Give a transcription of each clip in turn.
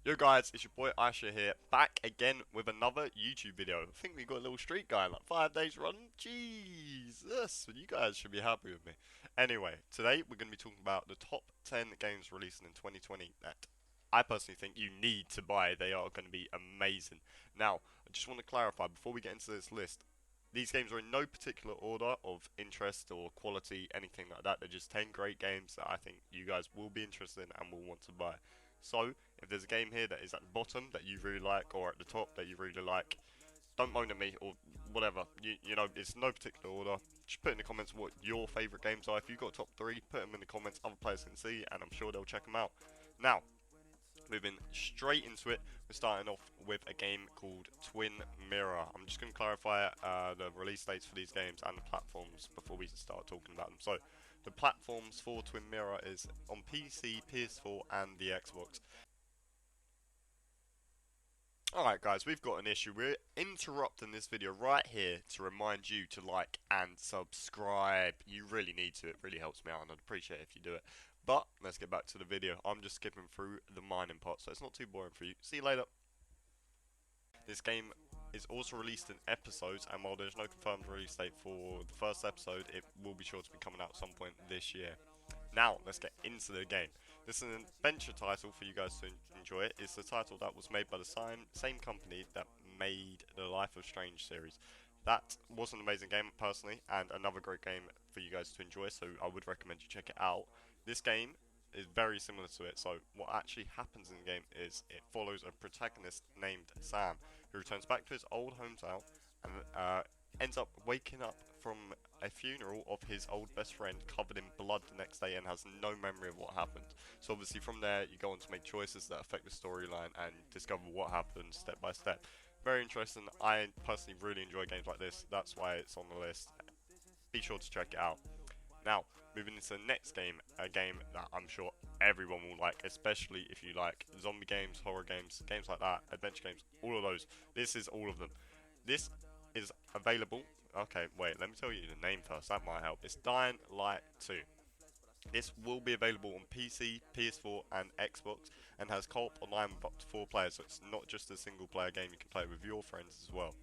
Yo guys, it's your boy Asher here, back again with another YouTube video. I think we got a little streak going, like 5 days running. Jesus, you guys should be happy with me. Anyway, today we're going to be talking about the top 10 games releasing in 2020 that I personally think you need to buy. They are going to be amazing. Now, I just want to clarify before we get into this list, these games are in no particular order of interest or quality, anything like that. They're just 10 great games that I think you guys will be interested in and will want to buy. So, if there's a game here that is at the bottom that you really like, or at the top that you really like, don't moan at me or whatever. You know, it's no particular order. Just put in the comments what your favourite games are. If you've got top 3, put them in the comments. Other players can see, and I'm sure they'll check them out. Now, moving straight into it, we're starting off with a game called Twin Mirror. I'm just going to clarify the release dates for these games and the platforms before we start talking about them. So, the platforms for Twin Mirror is on PC, PS4 and the Xbox. Alright guys, we've got an issue. We're interrupting this video right here to remind you to like and subscribe. You really need to, it really helps me out and I'd appreciate it if you do it. But, let's get back to the video. I'm just skipping through the mining part, so it's not too boring for you. See you later. This game is also released in episodes, and while there's no confirmed release date for the first episode, it will be sure to be coming out at some point this year. Now, let's get into the game. This is an adventure title for you guys to enjoy it. It's the title that was made by the same company that made the Life of Strange series. That was an amazing game, personally, and another great game for you guys to enjoy, so I would recommend you check it out. This game is very similar to it, so what actually happens in the game is it follows a protagonist named Sam, who returns back to his old hometown and ends up waking up from a funeral of his old best friend covered in blood the next day and has no memory of what happened. So obviously from there you go on to make choices that affect the storyline and discover what happened step by step. Very interesting. I personally really enjoy games like this, that's why it's on the list. Be sure to check it out. Now, moving into the next game, a game that I'm sure everyone will like, especially if you like zombie games, horror games, games like that, adventure games, all of those. This is all of them. This is available. Okay, wait, let me tell you the name first, that might help. It's Dying Light 2. This will be available on PC, PS4 and Xbox and has co-op online with up to 4 players, so it's not just a single player game, you can play with your friends as well.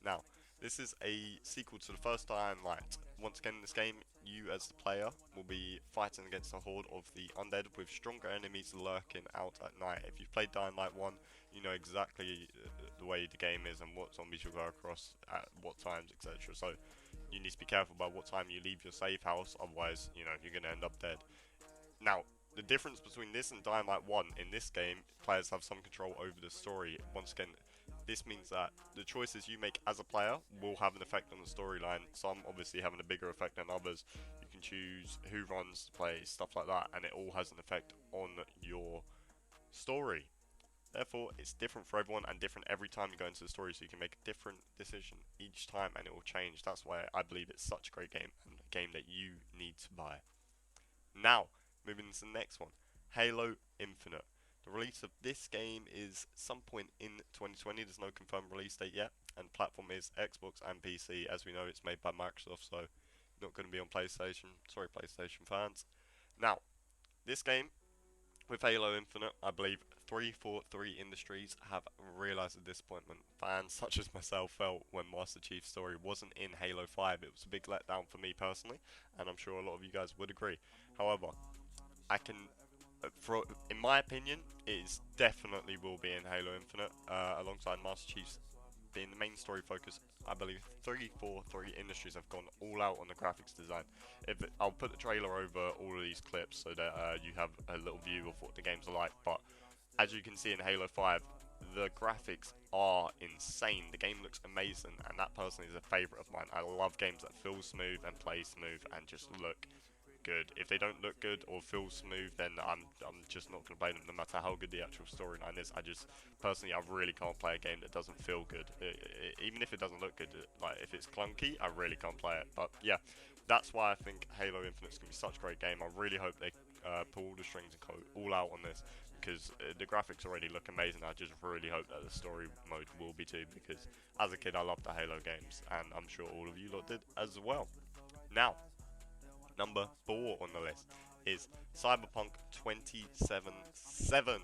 Now, this is a sequel to the first Dying Light. Once again in this game, you as the player will be fighting against a horde of the undead with stronger enemies lurking out at night. If you've played Dying Light 1, you know exactly the way the game is and what zombies you'll go across at what times, etc. So you need to be careful about what time you leave your safe house, otherwise, you know, you're going to end up dead. Now, the difference between this and Dying Light 1, in this game, players have some control over the story. Once again, this means that the choices you make as a player will have an effect on the storyline, some obviously having a bigger effect than others. You can choose who runs the play, stuff like that, and it all has an effect on your story. Therefore, it's different for everyone and different every time you go into the story, so you can make a different decision each time and it will change. That's why I believe it's such a great game and a game that you need to buy. Now, moving into the next one, Halo Infinite. The release of this game is some point in 2020. There's no confirmed release date yet, and platform is Xbox and PC. As we know, it's made by Microsoft, so not going to be on PlayStation. Sorry, PlayStation fans. Now, this game with Halo Infinite, I believe 343 Industries have realised a disappointment fans such as myself felt when Master Chief's story wasn't in Halo 5. It was a big letdown for me personally, and I'm sure a lot of you guys would agree. However, I can, in my opinion, it is definitely will be in Halo Infinite, alongside Master Chief's being the main story focus. I believe 343 Industries have gone all out on the graphics design. I'll put the trailer over all of these clips so that you have a little view of what the games are like, but as you can see in Halo 5, the graphics are insane. The game looks amazing, and that personally is a favourite of mine. I love games that feel smooth and play smooth and just look good. If they don't look good or feel smooth, then I'm just not going to play them, no matter how good the actual storyline is. I really can't play a game that doesn't feel good. Even if it doesn't look good, like if it's clunky, I really can't play it. But yeah, that's why I think Halo Infinite is going to be such a great game. I really hope they pull all the strings and go all out on this, because the graphics already look amazing. I just really hope that the story mode will be too, because as a kid I loved the Halo games, and I'm sure all of you lot did as well. Now, number 4 on the list is Cyberpunk 2077.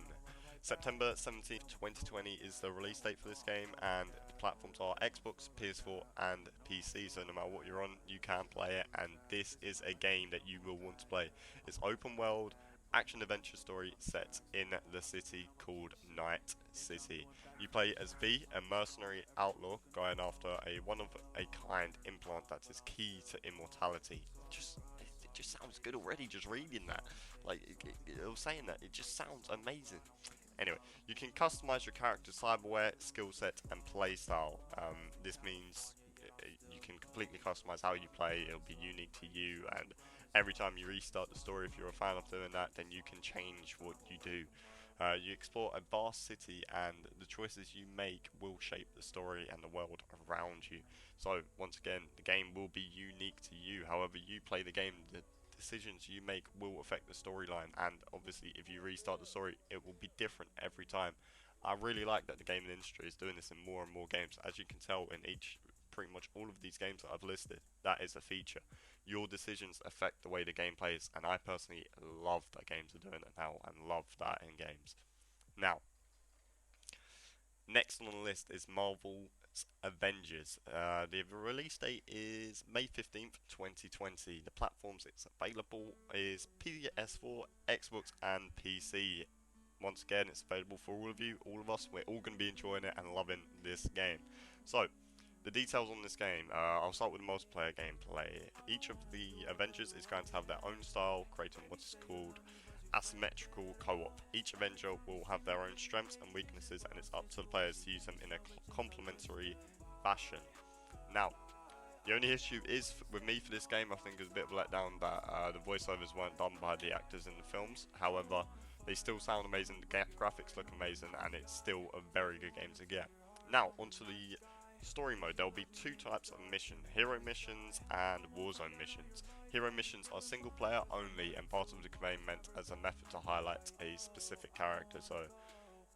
September 17th, 2020 is the release date for this game, and the platforms are Xbox, PS4, and PC. So no matter what you're on, you can play it, and this is a game that you will want to play. It's open world, action adventure story set in the city called Night City. You play as V, a mercenary outlaw going after a one of a kind implant that is key to immortality. It just sounds good already, just reading that. Like, it was saying that, it just sounds amazing. Anyway, you can customize your character's cyberware, skill set, and playstyle. This means you can completely customize how you play. It'll be unique to you, and every time you restart the story, if you're a fan of doing that, then you can change what you do. You explore a vast city, and the choices you make will shape the story and the world around you. So, once again, the game will be unique to you. However you play the game, the decisions you make will affect the storyline, and obviously if you restart the story, it will be different every time. I really like that the gaming industry is doing this in more and more games. As you can tell, in pretty much all of these games that I've listed, that is a feature. Your decisions affect the way the game plays, and I personally love that games are doing it now, and love that in games. Now, next on the list is Marvel's Avengers. The release date is May 15th, 2020. The platforms it's available is PS4, Xbox, and PC. Once again, it's available for all of you, all of us. We're all going to be enjoying it and loving this game. So, the details on this game, I'll start with the multiplayer gameplay. Each of the Avengers is going to have their own style, creating what's called asymmetrical co-op. Each Avenger will have their own strengths and weaknesses, and it's up to the players to use them in a complementary fashion. Now, the only issue is with me for this game, I think it's a bit of a letdown that the voiceovers weren't done by the actors in the films. However, they still sound amazing, the graphics look amazing, and it's still a very good game to get. Now, onto the story mode. There will be two types of mission: hero missions and warzone missions. Hero missions are single player only, and part of the campaign meant as a method to highlight a specific character. So,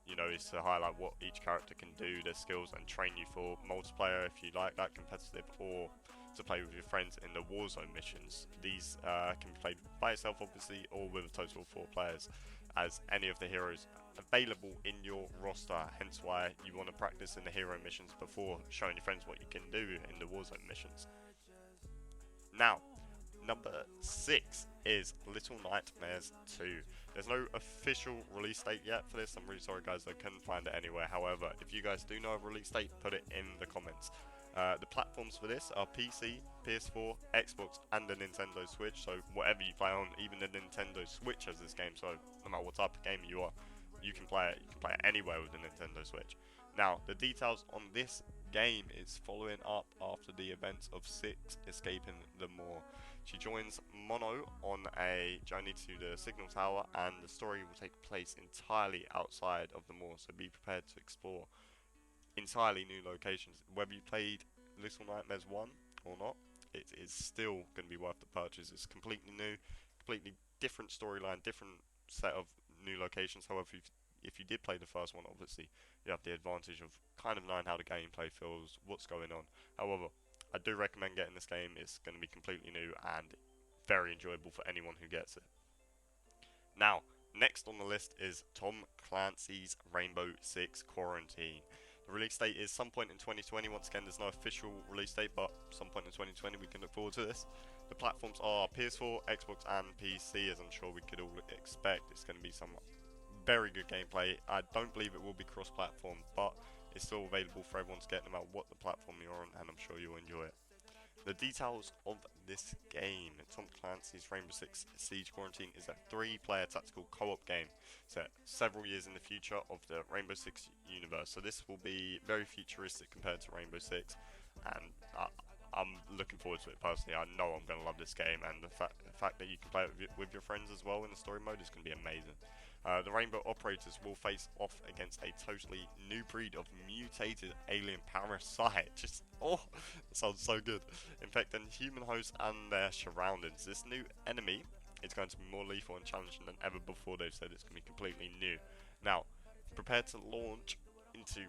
you know, it's to highlight what each character can do, their skills, and train you for multiplayer if you like that, competitive, or to play with your friends in the warzone missions. These can be played by yourself, obviously, or with a total of 4 players, as any of the heroes available in your roster, hence why you want to practice in the hero missions before showing your friends what you can do in the warzone missions. Now, number 6 is Little Nightmares 2. There's no official release date yet for this. I'm really sorry guys, I couldn't find it anywhere. However, if you guys do know a release date, put it in the comments. The platforms for this are PC, PS4, Xbox, and the Nintendo Switch. So whatever you play on, even the Nintendo Switch has this game. So no matter what type of gamer you are, you can play it. You can play it anywhere with the Nintendo Switch. Now, the details on this game is following up after the events of Six escaping the Moor. She joins Mono on a journey to the Signal Tower, and the story will take place entirely outside of the Moor. So be prepared to explore entirely new locations. Whether you played Little Nightmares 1 or not, it is still going to be worth the purchase. It's completely new, completely different storyline, different set of new locations. However, if you did play the first one, obviously you have the advantage of kind of knowing how the gameplay feels, what's going on. However, I do recommend getting this game. It's going to be completely new and very enjoyable for anyone who gets it. Now, next on the list is Tom Clancy's Rainbow Six Quarantine. The release date is some point in 2020. Once again, there's no official release date, but some point in 2020 we can look forward to this. The platforms are PS4, Xbox, and PC, as I'm sure we could all expect. It's going to be some very good gameplay. I don't believe it will be cross-platform, but it's still available for everyone to get no matter what the platform you're on, and I'm sure you'll enjoy it. The details of this game: Tom Clancy's Rainbow Six Siege Quarantine is a 3-player tactical co-op game set several years in the future of the Rainbow Six universe. So this will be very futuristic compared to Rainbow Six, and I'm looking forward to it personally. I know I'm going to love this game, and the fact that you can play it with your friends as well in the story mode is going to be amazing. The Rainbow operators will face off against a totally new breed of mutated alien parasite. That sounds so good. Infecting human hosts and their surroundings. This new enemy is going to be more lethal and challenging than ever before. They've said it's going to be completely new. Now, prepare to launch into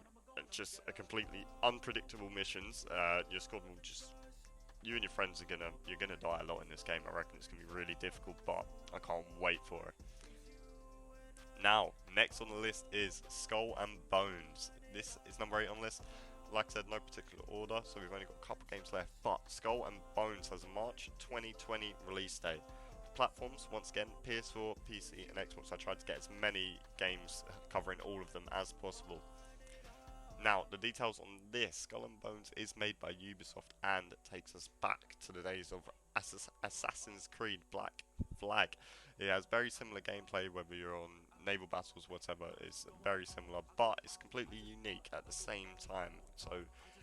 just a completely unpredictable missions. Your squad will you and your friends you're gonna die a lot in this game. I reckon it's gonna be really difficult, but I can't wait for it. Now, next on the list is Skull and Bones. This is number 8 on the list. Like I said, no particular order, so we've only got a couple games left. But Skull and Bones has a March 2020 release date. Platforms, once again, PS4, PC, and Xbox. I tried to get as many games covering all of them as possible. Now, the details on this, Skull and Bones is made by Ubisoft and takes us back to the days of Assassin's Creed Black Flag. It has very similar gameplay, whether you're on naval battles, whatever, it's very similar, but it's completely unique at the same time. So,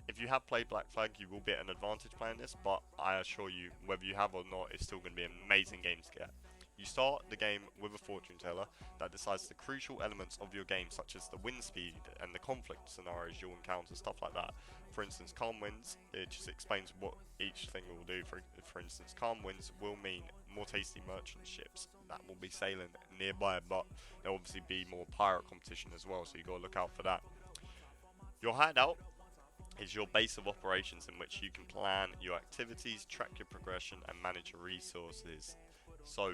if you have played Black Flag, you will be at an advantage playing this, but I assure you, whether you have or not, it's still going to be an amazing game to get. You start the game with a fortune teller that decides the crucial elements of your game, such as the wind speed and the conflict scenarios you'll encounter, stuff like that. For instance, calm winds, it just explains what each thing will do. For instance, calm winds will mean more tasty merchant ships that will be sailing nearby, but there'll obviously be more pirate competition as well, so you got to look out for that. Your hideout is your base of operations in which you can plan your activities, track your progression, and manage your resources. So,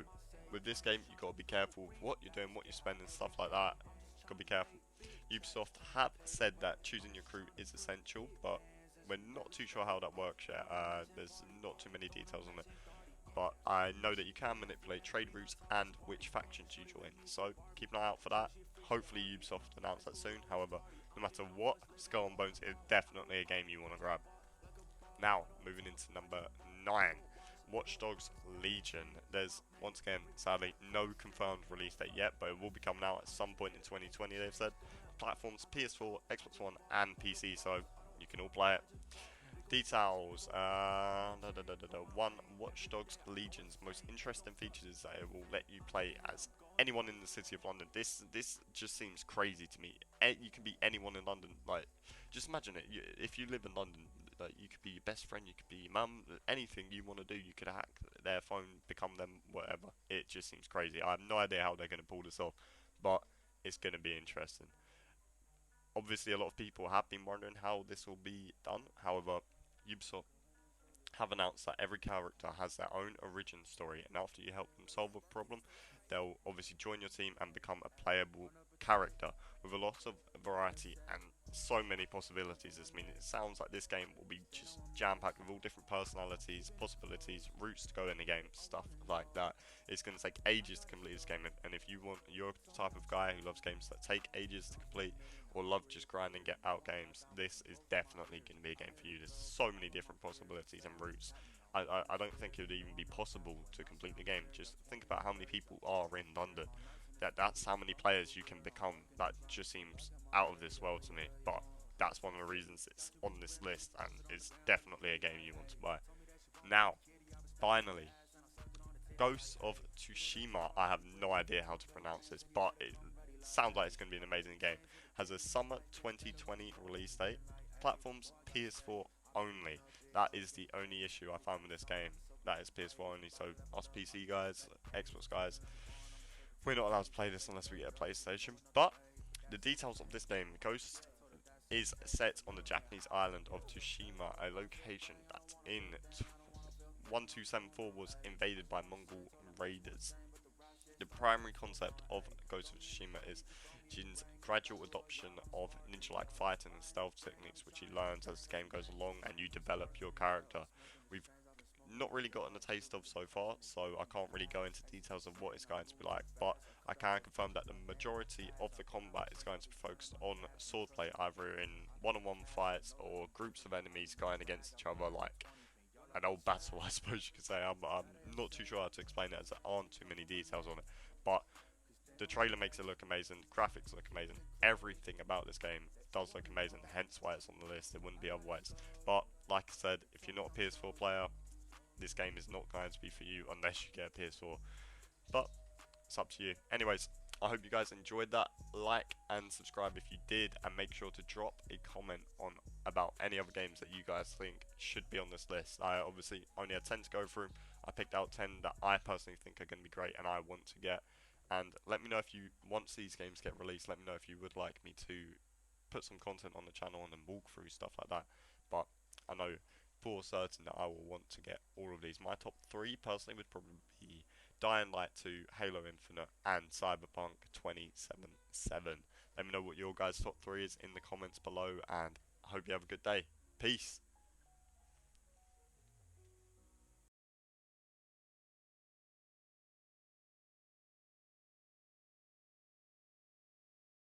with this game, you've got to be careful with what you're doing, what you're spending, stuff like that. You've got to be careful. Ubisoft have said that choosing your crew is essential, but we're not too sure how that works yet. There's not too many details on it. But I know that you can manipulate trade routes and which factions you join. So keep an eye out for that. Hopefully Ubisoft announce that soon. However, no matter what, Skull and Bones is definitely a game you want to grab. Now, moving into number 9. Watch Dogs Legion. There's, once again, sadly, no confirmed release date yet, but it will be coming out at some point in 2020, they've said. Platforms, PS4, Xbox One, and PC, so you can all play it. Details. One, Watch Dogs Legion's most interesting features is that it will let you play as anyone in the city of London. This just seems crazy to me. You can be anyone in London. Like, just imagine it. If you live in London, like, you could be your best friend, you could be your mum, anything you want to do, you could hack their phone, become them, whatever. It just seems crazy. I have no idea how they're going to pull this off, but it's going to be interesting. Obviously, a lot of people have been wondering how this will be done. However, Ubisoft have announced that every character has their own origin story, and after you help them solve a problem, they'll obviously join your team and become a playable character with a lot of variety and so many possibilities. This means it sounds like this game will be just jam-packed with all different personalities, possibilities, routes to go in the game, stuff like that. It's going to take ages to complete this game, and if you're the type of guy who loves games that take ages to complete, or love just grind and get out games, this is definitely going to be a game for you. There's so many different possibilities and routes. I don't think it would even be possible to complete the game. Just think about how many people are in London. That's how many players you can become. That just seems out of this world to me. But that's one of the reasons it's on this list, and it's definitely a game you want to buy. Now, finally, Ghost of Tsushima. I have no idea how to pronounce this, but it sounds like it's going to be an amazing game. Has a summer 2020 release date. Platforms PS4 only. That is the only issue I found with this game. That is PS4 only. So us PC guys, Xbox guys, we're not allowed to play this unless we get a PlayStation. But the details of this game: Ghost is set on the Japanese island of Tsushima, a location that in 1274 was invaded by Mongol raiders. The primary concept of Ghost of Tsushima is Jin's gradual adoption of ninja-like fighting and stealth techniques, which he learns as the game goes along and you develop your character. We've not really gotten a taste of so far, so I can't really go into details of what it's going to be like, but I can confirm that the majority of the combat is going to be focused on swordplay, either in one-on-one fights or groups of enemies going against each other, like an old battle, I suppose you could say. I'm not too sure how to explain it, as there aren't too many details on it, but the trailer makes it look amazing, graphics look amazing, everything about this game does look amazing, hence why it's on the list. It wouldn't be otherwise. But like I said, if you're not a PS4 player, this game is not going to be for you unless you get a PS4, but it's up to you. Anyways, I hope you guys enjoyed that. Like and subscribe if you did, and make sure to drop a comment on about any other games that you guys think should be on this list. I obviously only had 10 to go through. I picked out 10 that I personally think are going to be great and I want to get. And let me know if you, once these games get released, let me know if you would like me to put some content on the channel and then walk through stuff like that. But I know for certain that I will want to get all of these. My top 3 personally would probably be Dying Light 2, Halo Infinite, and Cyberpunk 2077. Let me know what your guys' top 3 is in the comments below, and I hope you have a good day. Peace.